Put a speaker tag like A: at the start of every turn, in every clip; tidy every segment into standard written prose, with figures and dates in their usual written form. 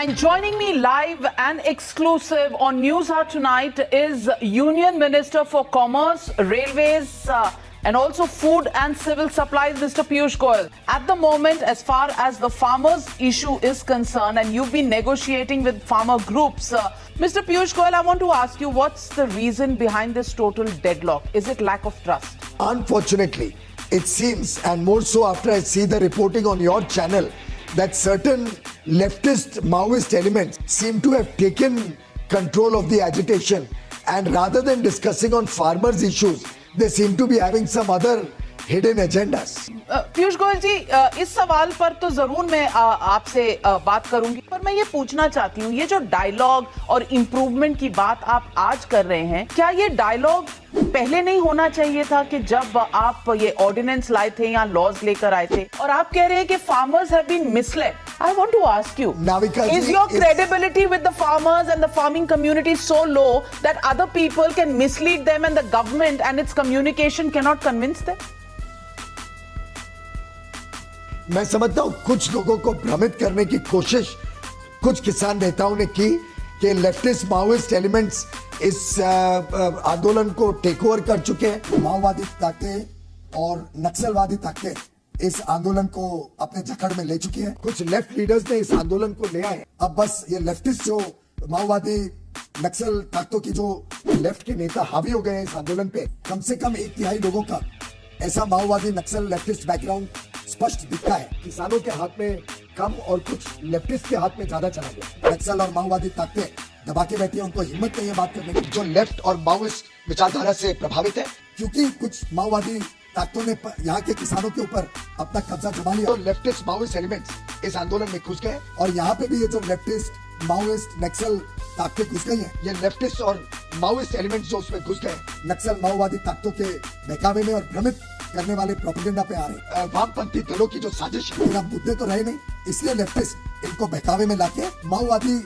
A: And joining me live and exclusive on News Hour tonight is Union Minister for Commerce, Railways, and also Food and Civil Supplies, Mr. Piyush Goyal. At the moment, as far as the farmers' issue is concerned, and you've been negotiating with farmer groups, Mr. Piyush Goyal, I want to ask you, what's the reason behind this total deadlock? Is it lack of trust?
B: Unfortunately, it seems, and more so after I see the reporting on your channel, that certain leftist Maoist elements seem to have taken control of the agitation, and rather than discussing on farmers' issues, they seem to be having some other hidden agendas.
A: Piyush Goyal जी, इस सवाल पर तो जरूर मैं आपसे बात करूंगी, पर मैं ये पूछना चाहती हूँ, ये जो डायलॉग और इम्प्रूवमेंट की बात आप आज कर रहे हैं, क्या ये डायलॉग पहले नहीं होना चाहिए था कि जब आप ये ऑर्डिनेंस लाए थे या लॉज लेकर आए थे? और आप कह रहे हैं कि farmers have been misled. I want to ask you, is your credibility with the farmers and the farming community so low that other people can mislead them and the government and its communication cannot convince them?
B: मैं समझता हूँ कुछ लोगों को भ्रमित करने की कोशिश कुछ किसान नेताओं ने की कि लेफ्टिस्ट माओइस्ट एलिमेंट्स इस आंदोलन को टेक ओवर कर चुके हैं. माओवादी ताकतें और नक्सलवादी ताकतें इस आंदोलन को अपने जकड़ में ले चुकी है. कुछ लेफ्ट लीडर्स ने इस आंदोलन को ले आए. अब बस ये लेफ्टिस्ट जो माओवादी नक्सल ताकतों की जो लेफ्ट के नेता हावी हो गए हैं इस आंदोलन पे, कम से कम 1/3 लोगों का ऐसा माओवादी नक्सल लेफ्टिस्ट बैकग्राउंड स्पष्ट दिखता है. किसानों के हाथ में कम और कुछ लेफ्टिस्ट के हाथ में ज्यादा चला गया. नक्सल और माओवादी ताकतें दबा के बैठी है, उनको हिम्मत नहीं है बात करने की, जो लेफ्ट और माओइस्ट विचारधारा से प्रभावित है. क्योंकि कुछ माओवादी ताकतों ने यहाँ के किसानों के ऊपर अपना कब्जा जमा लिया, तो लेफ्टिस्ट माओइस्ट एलिमेंट्स इस आंदोलन में घुस गए. और यहाँ पे भी ये जो लेफ्टिस्ट माओइस्ट नक्सल ताकतें घुस गई हैं, ये लेफ्टिस्ट और माओइस्ट एलिमेंट्स जो उसमें घुस गए नक्सल माओवादी ताकतों के बहकावे में और भ्रमित करने वाले प्रोपेगेंडा पे आ रहे हैं. वामपंथी दलों की जो साजिश है, मुद्दे तो रहे नहीं, इसलिए लेफ्टिस्ट इनको बहकावे में लाके माओवादी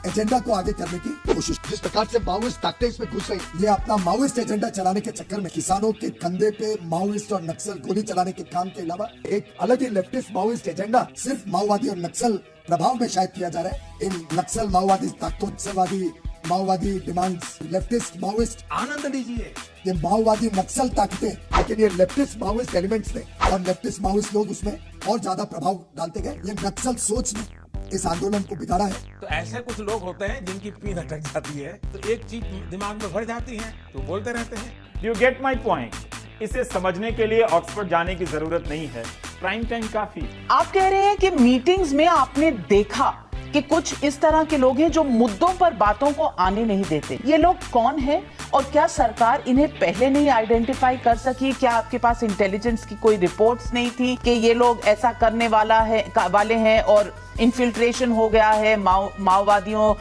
B: एजेंडा को आगे करने की कोशिश. जिस प्रकार से माओइस्ट ताकतें इसमें घुस गई, ये अपना माओइस्ट एजेंडा चलाने के चक्कर में किसानों के कंधे पे माओइस्ट और नक्सल गोली चलाने के काम के अलावा एक अलग ही लेफ्टिस्ट माओइस्ट एजेंडा सिर्फ माओवादी और नक्सल प्रभाव में शायद किया जा रहा है. इन नक्सल माओवादी ताकतों, नक्सलवादी माओवादी डिमांड्स, लेफ्टिस्ट माओइस्ट, आनंद लीजिए, ये माओवादी नक्सल ताकतें, लेकिन ये लेफ्टिस्ट माओइस्ट एलिमेंट्स थे और लेफ्टिस्ट माओइस्ट लोग उसमें और ज्यादा प्रभाव डालते गए. ये नक्सल सोच ने इस आंदोलन को बिगाड़ा है.
C: तो ऐसे कुछ लोग होते हैं जिनकी पीठ अटक जाती है, तो एक चीज दिमाग में भर जाती है तो बोलते रहते हैं.
D: You get my point. इसे समझने के लिए ऑक्सफोर्ड जाने की जरूरत नहीं है, प्राइम टाइम काफी.
A: आप कह रहे हैं कि मीटिंग्स में आपने देखा कि कुछ इस तरह के लोग हैं जो मुद्दों पर बातों को आने नहीं देते. ये लोग कौन हैं और क्या सरकार इन्हें पहले नहीं आइडेंटिफाई कर सकी? क्या आपके पास इंटेलिजेंस की कोई रिपोर्ट्स नहीं थी कि ये लोग ऐसा करने वाले हैं और इन्फिल्ट्रेशन हो गया है माओवादियों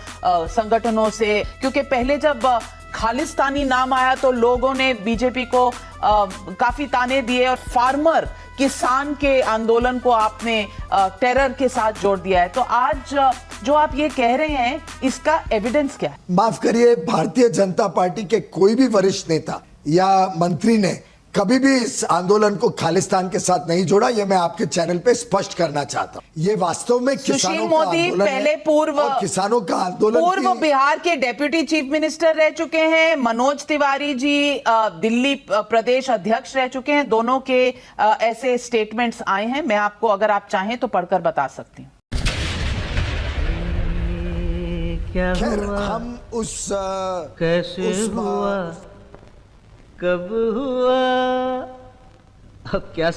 A: संगठनों से? क्योंकि पहले जब खालिस्तानी नाम आया तो लोगों ने बीजेपी को काफी ताने दिए और फार्मर किसान के आंदोलन को आपने टेरर के साथ जोड़ दिया है. तो आज जो आप ये कह रहे हैं, इसका एविडेंस क्या है?
B: माफ करिए, भारतीय जनता पार्टी के कोई भी वरिष्ठ नेता या मंत्री ने कभी भी इस आंदोलन को खालिस्तान के साथ नहीं जोड़ा. ये मैं आपके चैनल पे स्पष्ट करना चाहता हूँ. ये वास्तव में किसानों का आंदोलन है. और किसानों का आंदोलन,
A: पूर्व बिहार के डेप्यूटी चीफ मिनिस्टर रह चुके हैं मनोज तिवारी जी, दिल्ली प्रदेश अध्यक्ष रह चुके हैं. दोनों के ऐसे स्टेटमेंट्स आए हैं. मैं आपको, अगर आप चाहें तो पढ़कर बता सकती हूँ.
B: खैर, हम उस
E: कैसे हुआ, कब हुआ, अब क्या